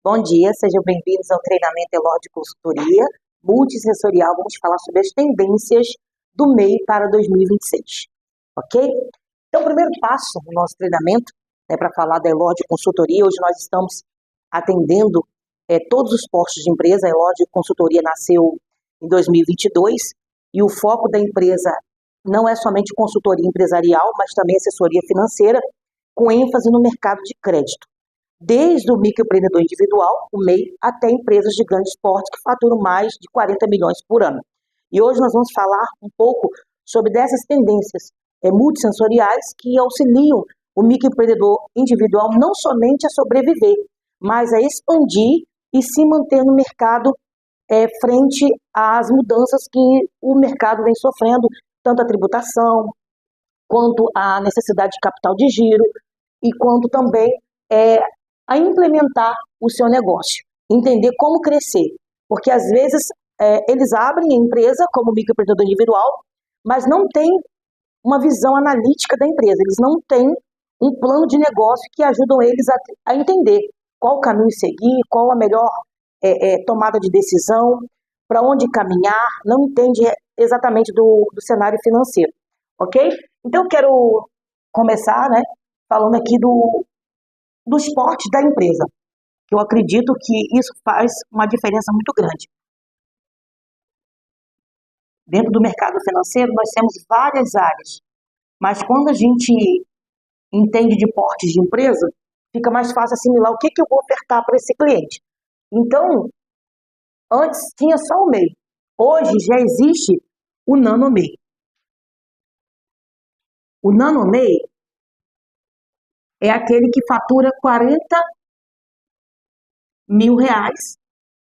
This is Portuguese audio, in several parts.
Bom dia, sejam bem-vindos ao treinamento Elor de Consultoria Multissensorial. Vamos falar sobre as tendências do MEI para 2026, ok? Então, o primeiro passo no nosso treinamento é para falar da Elor de Consultoria. Hoje nós estamos atendendo todos os postos de empresa. A Elor de Consultoria nasceu em 2022 e o foco da empresa não é somente consultoria empresarial, mas também assessoria financeira, com ênfase no mercado de crédito. Desde o microempreendedor individual, o MEI, até empresas de grande porte que faturam mais de 40 milhões por ano. E hoje nós vamos falar um pouco sobre dessas tendências multissensoriais que auxiliam o microempreendedor individual não somente a sobreviver, mas a expandir e se manter no mercado frente às mudanças que o mercado vem sofrendo, tanto a tributação, quanto a necessidade de capital de giro, e quanto também a implementar o seu negócio, entender como crescer, porque às vezes eles abrem a empresa como microempreendedor individual, mas não tem uma visão analítica da empresa, eles não têm um plano de negócio que ajudam eles a entender qual caminho seguir, qual a melhor tomada de decisão, para onde caminhar, não entende exatamente do cenário financeiro, ok? Então eu quero começar, falando aqui dos portes da empresa, que eu acredito que isso faz uma diferença muito grande. Dentro do mercado financeiro, nós temos várias áreas, mas quando a gente entende de portes de empresa, fica mais fácil assimilar o que eu vou ofertar para esse cliente. Então, antes tinha só o MEI, hoje já existe o NanoMEI. O NanoMEI é aquele que fatura 40 mil reais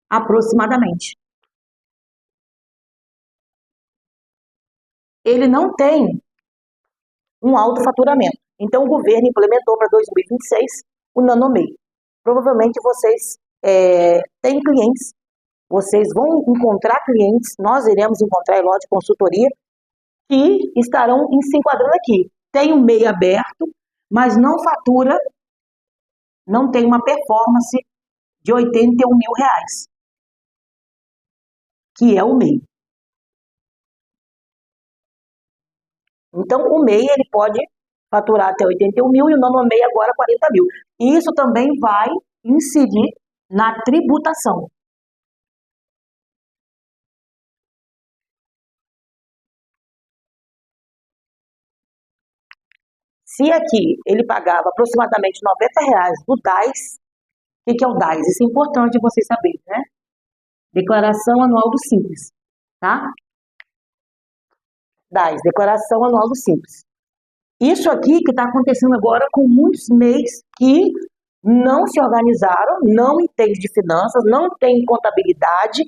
aproximadamente. Ele não tem um alto faturamento. Então, o governo implementou para 2026 o NanoMEI. Provavelmente vocês têm clientes, vocês vão encontrar clientes, nós iremos encontrar Elor de Consultoria, que estarão se enquadrando aqui. Tem um MEI aberto, mas não fatura, não tem uma performance de 81 mil reais, que é o MEI. Então, o MEI ele pode faturar até 81 mil e o NanoMEI agora 40 mil. E isso também vai incidir na tributação. Se aqui ele pagava aproximadamente 90 reais do DAS, o que é o DAS? Isso é importante vocês saberem, né? Declaração Anual do Simples, tá? DAS, Declaração Anual do Simples. Isso aqui que está acontecendo agora com muitos MEIs que não se organizaram, não entendem de finanças, não têm contabilidade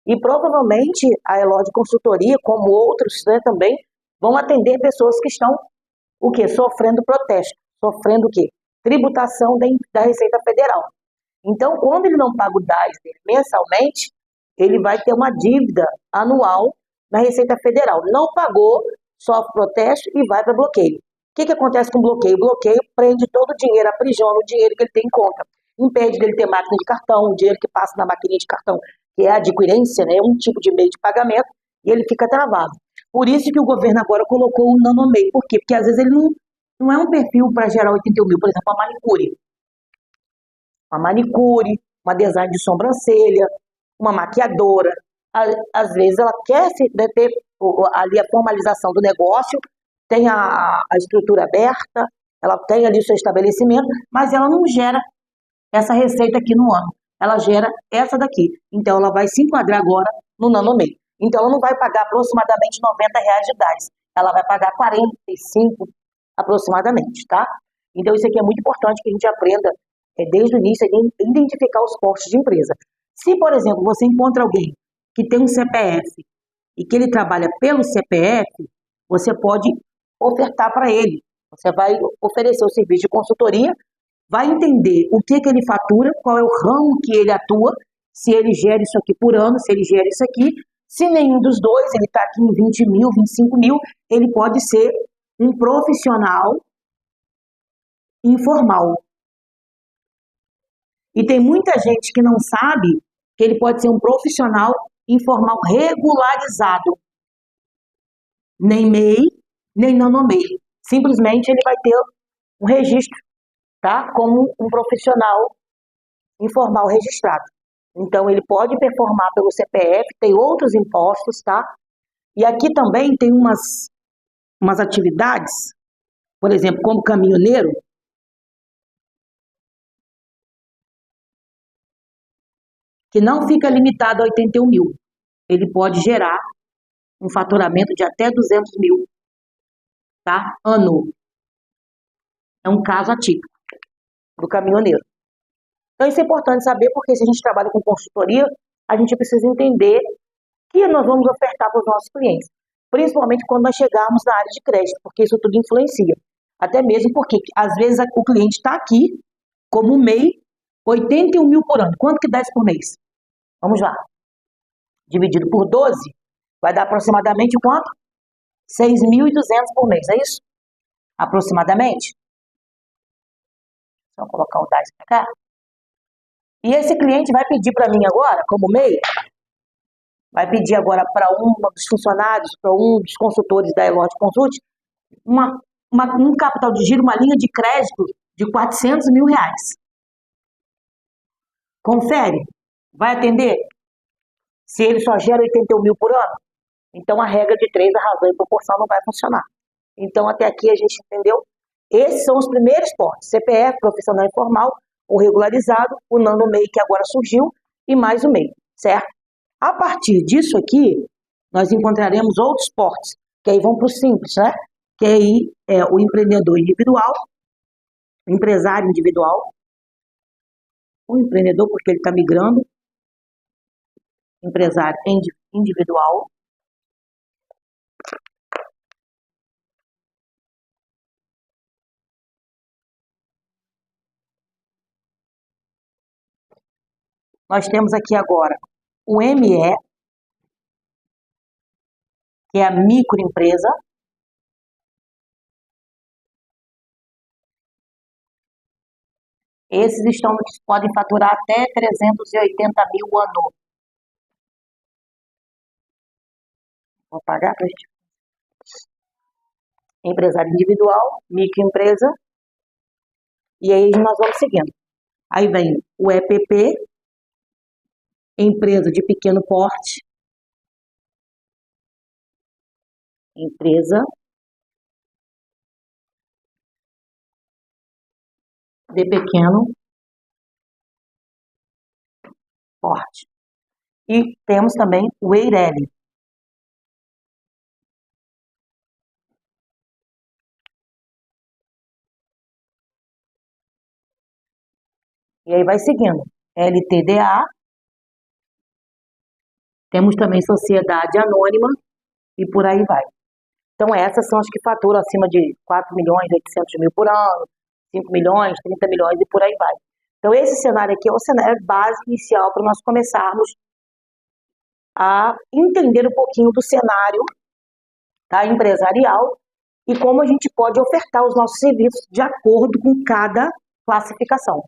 e provavelmente a Elor de Consultoria, como outros também, vão atender pessoas que estão o quê? Sofrendo protesto, sofrendo o quê? Tributação da Receita Federal. Então, quando ele não paga o DAS dele mensalmente, ele vai ter uma dívida anual na Receita Federal. Não pagou, sofre protesto e vai para bloqueio. O que acontece com o bloqueio? O bloqueio prende todo o dinheiro, aprisiona o dinheiro que ele tem em conta. Impede dele ter máquina de cartão, o dinheiro que passa na maquininha de cartão, que é a adquirência, é um tipo de meio de pagamento, e ele fica travado. Por isso que o governo agora colocou o NanoMEI. Por quê? Porque às vezes ele não é um perfil para gerar 81 mil, por exemplo, uma manicure. Uma manicure, uma design de sobrancelha, uma maquiadora. Às vezes ela quer ter ali a formalização do negócio, tem a estrutura aberta, ela tem ali o seu estabelecimento, mas ela não gera essa receita aqui no ano. Ela gera essa daqui. Então ela vai se enquadrar agora no NanoMEI. Então ela não vai pagar aproximadamente 90 reais de DAS. Ela vai pagar 45 aproximadamente, tá? Então isso aqui é muito importante que a gente aprenda desde o início, identificar os postos de empresa. Se, por exemplo, você encontra alguém que tem um CPF e que ele trabalha pelo CPF, você pode ofertar para ele. Você vai oferecer o serviço de consultoria, vai entender o que ele fatura, qual é o ramo que ele atua, se ele gera isso aqui por ano, se ele gera isso aqui. Se nenhum dos dois, ele está aqui em 20 mil, 25 mil, ele pode ser um profissional informal. E tem muita gente que não sabe que ele pode ser um profissional informal regularizado. Nem MEI, nem nanomei. Simplesmente ele vai ter um registro, tá? Como um profissional informal registrado. Então, ele pode performar pelo CPF, tem outros impostos, tá? E aqui também tem umas atividades, por exemplo, como caminhoneiro, que não fica limitado a 81 mil. Ele pode gerar um faturamento de até 200 mil, tá? Ano. É um caso atípico do caminhoneiro. Então, isso é importante saber, porque se a gente trabalha com consultoria, a gente precisa entender que nós vamos ofertar para os nossos clientes, principalmente quando nós chegarmos na área de crédito, porque isso tudo influencia. Até mesmo porque, às vezes, o cliente está aqui, como MEI, 81 mil por ano. Quanto que dá isso por mês? Vamos lá. Dividido por 12, vai dar aproximadamente quanto? 6.200 por mês, é isso? Aproximadamente. Vamos colocar o 10 para cá. E esse cliente vai pedir para mim agora, como MEI, vai pedir agora para um dos funcionários, para um dos consultores da Elord Consult, um capital de giro, uma linha de crédito de 400 mil reais. Confere. Vai atender? Se ele só gera 81 mil por ano, então a regra de 3, a razão e proporção não vai funcionar. Então, até aqui a gente entendeu. Esses são os primeiros portes. CPF, profissional informal, o regularizado, o nanomei que agora surgiu e mais o MEI, certo? A partir disso aqui, nós encontraremos outros portes, que aí vão para o simples, né? Que aí é o empreendedor individual, o empresário individual, o empreendedor porque ele está migrando, empresário individual, nós temos aqui agora o ME, que é a microempresa. Esses podem faturar até 380 mil ano. Vou pagar para a gente. Empresário individual, microempresa. E aí nós vamos seguindo. Aí vem o EPP, empresa de pequeno porte. Empresa de pequeno porte. E temos também o EIRELI. E aí vai seguindo. LTDA. Temos também sociedade anônima e por aí vai. Então, essas são as que faturam acima de 4 milhões, 800 mil por ano, 5 milhões, 30 milhões e por aí vai. Então, esse cenário aqui é o cenário base inicial para nós começarmos a entender um pouquinho do cenário, tá, empresarial e como a gente pode ofertar os nossos serviços de acordo com cada classificação.